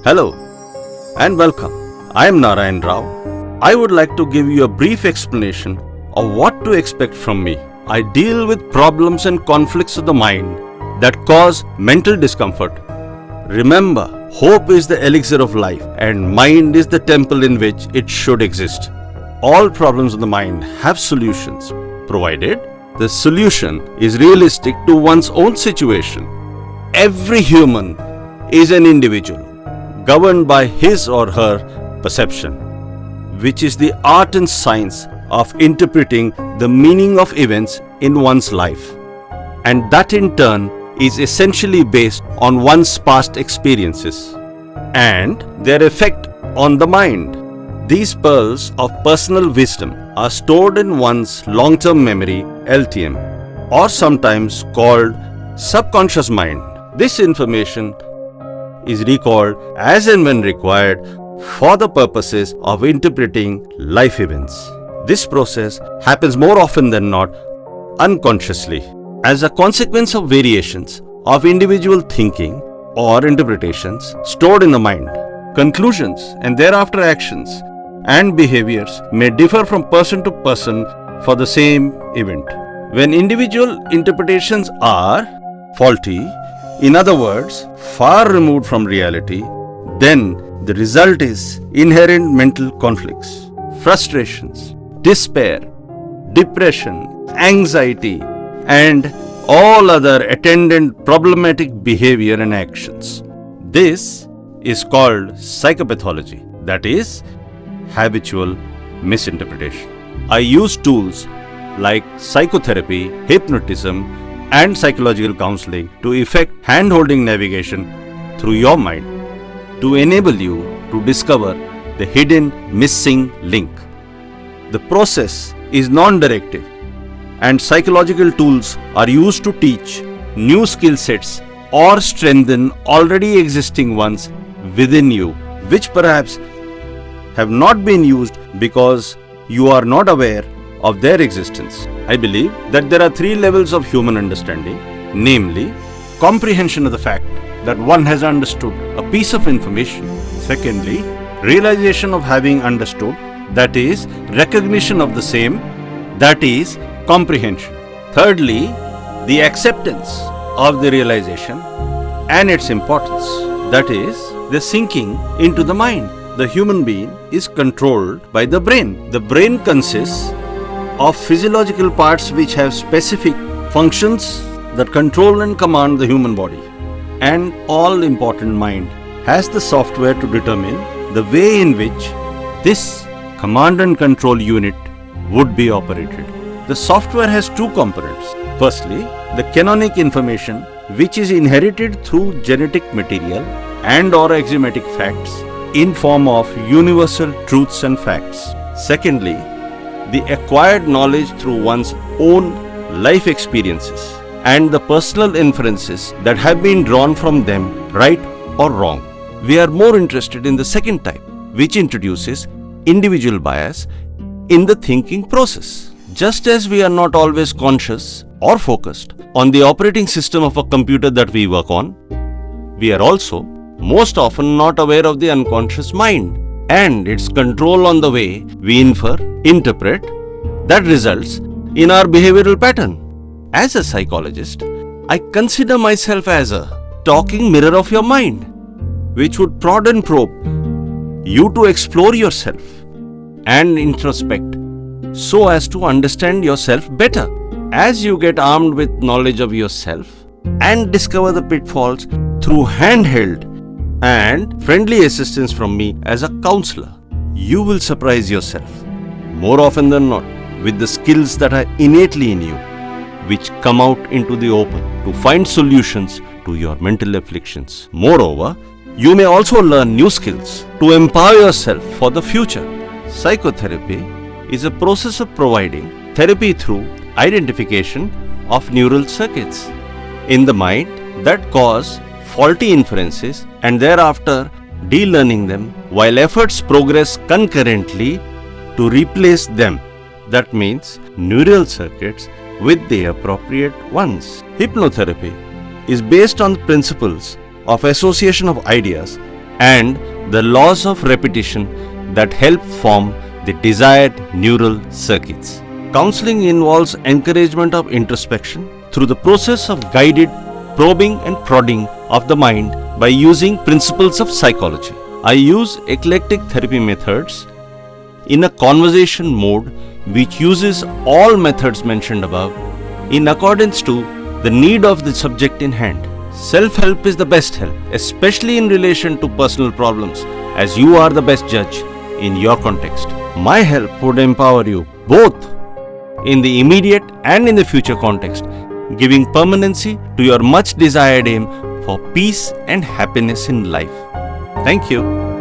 Hello and welcome. I am Narayan Rao. I would like to give you a brief explanation of what to expect from me. I deal with problems and conflicts of the mind that cause mental discomfort. Remember, hope is the elixir of life and mind is the temple in which it should exist. All problems of the mind have solutions, provided the solution is realistic to one's own situation. Every human is an individual, governed by his or her perception, which is the art and science of interpreting the meaning of events in one's life. And that in turn is essentially based on one's past experiences and their effect on the mind. These pearls of personal wisdom are stored in one's long-term memory, LTM, or sometimes called subconscious mind. This information is recalled as and when required for the purposes of interpreting life events. This process happens more often than not unconsciously as a consequence of variations of individual thinking or interpretations stored in the mind. Conclusions and thereafter actions and behaviors may differ from person to person for the same event. When individual interpretations are faulty, in other words, far removed from reality, then the result is inherent mental conflicts, frustrations, despair, depression, anxiety, and all other attendant problematic behavior and actions. This is called psychopathology, that is, habitual misinterpretation. I use tools like psychotherapy, hypnotism, and psychological counseling to effect hand-holding navigation through your mind to enable you to discover the hidden missing link. The process is non-directive and psychological tools are used to teach new skill sets or strengthen already existing ones within you, which perhaps have not been used because you are not aware of their existence. I believe that there are three levels of human understanding, namely, comprehension of the fact that one has understood a piece of information. Secondly, realization of having understood, that is, recognition of the same, that is, comprehension. Thirdly, the acceptance of the realization and its importance, that is, the sinking into the mind. The human being is controlled by the brain. The brain consists of physiological parts which have specific functions that control and command the human body. And all-important mind has the software to determine the way in which this command and control unit would be operated. The software has two components. Firstly, the canonic information which is inherited through genetic material and or axiomatic facts in form of universal truths and facts. Secondly, the acquired knowledge through one's own life experiences and the personal inferences that have been drawn from them, right or wrong. We are more interested in the second type, which introduces individual bias in the thinking process. Just as we are not always conscious or focused on the operating system of a computer that we work on, we are also most often not aware of the unconscious mind and its control on the way we infer, interpret, that results in our behavioral pattern. As a psychologist, I consider myself as a talking mirror of your mind, which would prod and probe you to explore yourself and introspect so as to understand yourself better. As you get armed with knowledge of yourself and discover the pitfalls through handheld and friendly assistance from me as a counselor, you will surprise yourself more often than not with the skills that are innately in you, which come out into the open to find solutions to your mental afflictions. Moreover, you may also learn new skills to empower yourself for the future. Psychotherapy is a process of providing therapy through identification of neural circuits in the mind that cause faulty inferences and thereafter de-learning them while efforts progress concurrently to replace them. That means neural circuits with the appropriate ones. Hypnotherapy is based on principles of association of ideas and the laws of repetition that help form the desired neural circuits. Counseling involves encouragement of introspection through the process of guided probing and prodding of the mind by using principles of psychology. I use eclectic therapy methods in a conversation mode which uses all methods mentioned above in accordance to the need of the subject in hand. Self-help is the best help, especially in relation to personal problems, as you are the best judge in your context. My help would empower you both in the immediate and in the future context, giving permanency to your much desired aim for peace and happiness in life. Thank you.